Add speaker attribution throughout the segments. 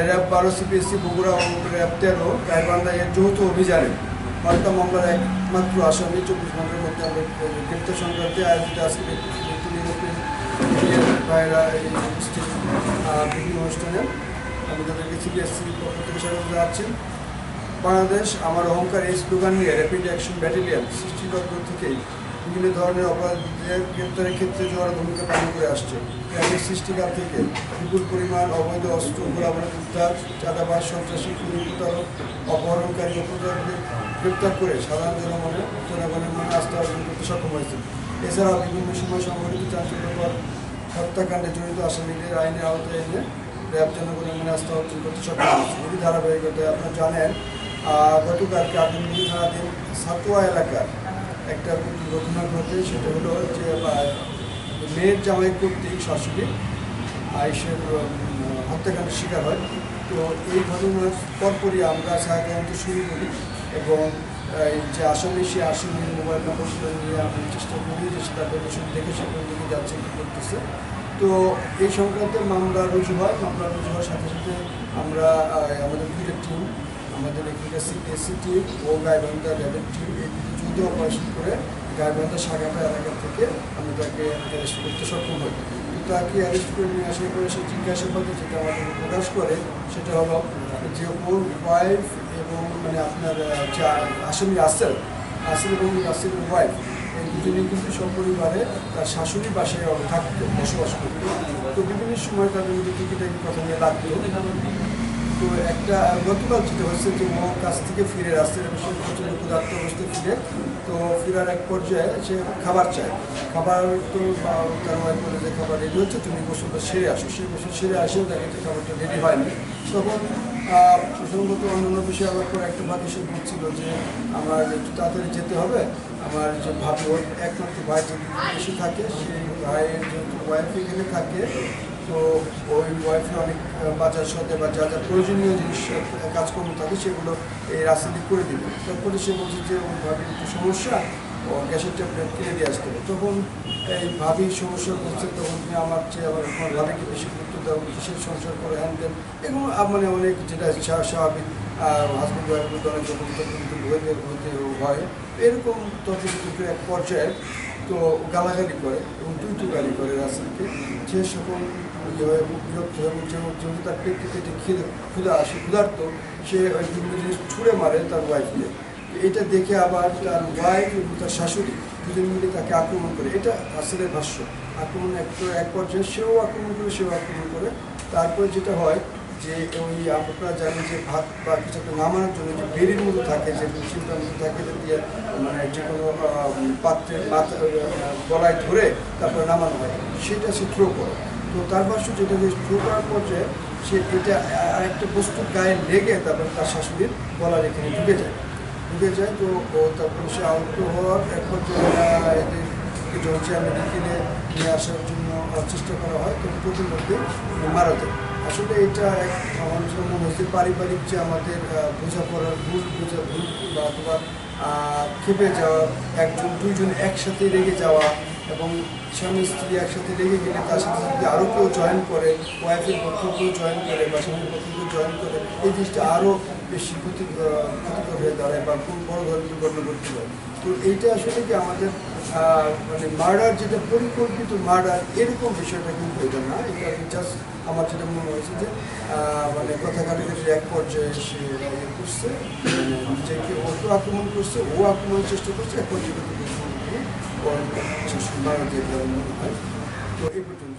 Speaker 1: RAB 12 CPSC Bogura ও RAB 13 Gaibandha এর যৌথ অভিযানে হত্যা মামলার একমাত্র আসামি 24 ঘন্টার মধ্যে আমরা গ্রেপ্তার সংক্রান্তে আয়োজিত আজকে ভাইরা বিভিন্ন অনুষ্ঠানে আমি তাদেরকে সিপিএসসি পক্ষ থেকে স্বাগত জানাচ্ছি। বাংলাদেশ আমার অহংকার এই স্লোগান নিয়ে র্যাপিড অ্যাকশন ব্যাটালিয়ন সৃষ্টিলগ্ন থেকেই বিভিন্ন ধরনের অপরাধীদের গ্রেপ্তারের ক্ষেত্রে জোরালো ভূমিকা পালন করে আসছে। র্যাবের সৃষ্টিকাল থেকে বিপুল পরিমাণ অবৈধ অস্ত্র গোলাবারুদ উদ্ধার, চাঁদাবাজ, সন্ত্রাসী, খুনি, প্রতারক, অপহরণকারী অপরাধীদের গ্রেপ্তার করে সাধারণ জনগণের মনে আস্থা অর্জন করতে সক্ষম হয়েছে। এছাড়াও বিভিন্ন সময় সংঘটিত চাঞ্চল্যকর হত্যাকাণ্ডে জড়িত আসামিদের আইনের আওতায় এনে র্যাব জনগণের মনে আস্থা অর্জন করতে সক্ষম হয়েছে। এই ধারাবাহিকতায় আপনারা জানেন গতকালকে আদিমপুর থানাধীন সাতোয়া এলাকার একটা ঘটনা ঘটে। সেটা হলো যে মেয়ের জামাই কর্তৃক শাশুড়ি আয়েশের হত্যাকাণ্ডের শিকার হয়। তো এই ঘটনার পরপরই আমরা সাধারণত শুরু করি এবং যে আসামি সে আসামির মোবাইল নম্বরগুলো নিয়ে আমরা চেষ্টা করি যে তার লোকেশন দেখে সে কোন দিকে যাচ্ছে কী করতেছে। তো এই সংক্রান্তে মামলা রুজু হয়। মামলা রুজু হওয়ার সাথে সাথে আমরা আমাদের দুটো টিম, আমাদের এখানকার সিপিএসসি টিম ও গাইবান্ধা র্যাবের টিম এই যৌথ অপারেশন করে গাইবান্ধা সাগাটা এলাকা থেকে আমরা তাকে অ্যারেস্ট করতে সক্ষম হই। তো তাকে অ্যারেস্ট করে নিয়ে আসার পরে সে জিজ্ঞাসাবাদে যেটা আমাদের প্রকাশ করে সেটা হলো যে ওর ওয়াইফ এবং মানে আপনার যে আসামি রাসেল এবং রাসেলের ওয়াইফ এই দুজনেই কিন্তু সপরিবারে তার শাশুড়ি বাসায় থাকতো, বসবাস করতো। তো বিভিন্ন সময় তাদের মধ্যে টিকিটাকি কথা নিয়ে লাগতো। তো একটা গতকাল যেটা হচ্ছে যে ও কাছ থেকে ফিরে রাস্তায় প্রচণ্ড ক্ষুধার্ত অবস্থায় ফিরে, তো ফেরার এক পর্যায়ে সে খাবার চায়। খাবার তো তার ওয়াইফ বলে যে খাবার রেডি হচ্ছে, তুমি গোসলটা সেরে আসো। সেই গোসল সেরে আসেও দেখে যে খাবারটা রেডি হয়নি। তখন প্রসঙ্গত অন্যান্য বিষয়ে আবার পরে একটা ভাগ এসে বলছিল যে আমার একটু তাড়াতাড়ি যেতে হবে, আমার যে ভাবি ওর একমাত্র ভাই যদি এসে থাকে, সেই ভাইয়ের যেহেতু ওয়াইফ এখানে থাকে, তো ওই ওয়াইফে অনেক বাজার সাথে বা যা যা প্রয়োজনীয় জিনিস কাজকর্ম থাকে সেগুলো এই রাস্তাটি করে দিবে। তারপরে সে বলছে যে ওই ভাবির একটু সমস্যা, ও গ্যাসের ট্যাবলেট কিনে দিয়ে আসতে হবে। তখন এই ভাবির সমস্যা করছে, তখন তুমি আমার চেয়ে আবার আমার ভাবিকে বেশি গুরুত্ব দাও, কিসের সংসার করে হ্যান দেন, এগুলো মানে অনেক যেটা স্বাভাবিক হাজব্যান্ড ওয়াইফের মধ্যে অনেক রকম কিন্তু হতে হয়। এরকম তর্ক এক পর্যায়ে তো গালাগালি করে এবং টুইটু গালি করে রাসেলকে। যে সকল বিরক্ত এবং যেহেতু তার পেটে ক্ষুধার্ত, সে ওই বিভিন্ন জিনিস ছুঁড়ে মারে তার ওয়াইফকে। এটা দেখে আবার তার ওয়াইফ এবং তার শাশুড়ি দুজন মিলে তাকে আক্রমণ করে। এটা রাসেলের ভাষ্য। আক্রমণ এক পর্যায়ে সেও আক্রমণ করে। তারপরে যেটা হয় যে ওই আপনারা জানেন যে ভাত বা কিছু একটা নামানোর জন্য যে বেরির মতো থাকে, যে চিন্তার মতো থাকে, দিয়ে মানে যে কোনো পাত্রের গলায় ধরে তারপরে নামানো হয়, সেটা সে থ্রো করে। তো তার ভাষ্য যেটা যে থ্রো করার পর্যায়ে সে এটা আরেকটা বস্তুর গায়ে লেগে তারপরে তার শাশুড়ির গলার এখানে ঢুকে যায়। তো তারপরে সে আহত হওয়ার এক পর্যায়ে এদেরকে জর্জিয়া মেডিকেলে নিয়ে আসার জন্য চেষ্টা করা হয়, তো প্রথম মধ্যে মারা যায়। আসলে এটা এক আমার জন্য হচ্ছে পারিবারিক যে আমাদের বোঝাপড়ার ভুল বা অথবা খেপে যাওয়া, দুইজন একসাথে রেগে যাওয়া এবং স্বামী স্ত্রী একসাথে রেগে গেলে তার সাথে যদি আরও কেউ জয়েন করে, ওয়াইফের পক্ষ কেউ জয়েন করে বা স্বামীর পক্ষ কেউ জয়েন করে, এই জিনিসটা আরও বেশি ক্ষতিকর হয়ে দাঁড়ায় বা খুব বড় ধরনের দুর্ঘটনা ঘটতে পারে। তো এইটা আসলে কি আমাদের মানে মার্ডার, যেটা পরিকল্পিত মার্ডার, এরকম বিষয়টা কিন্তু এটা না। এটা জাস্ট আমার যেটা মনে হয়েছে যে মানে কথা কাটাকাটির এক পর্যায়ে সে করছে, নিজেকে ওকে আক্রমণ করছে, ও আক্রমণের চেষ্টা করছে, এক পর্যায়ে মারা দিয়ে মনে হয়। তো এই পর্যন্ত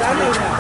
Speaker 2: Dale,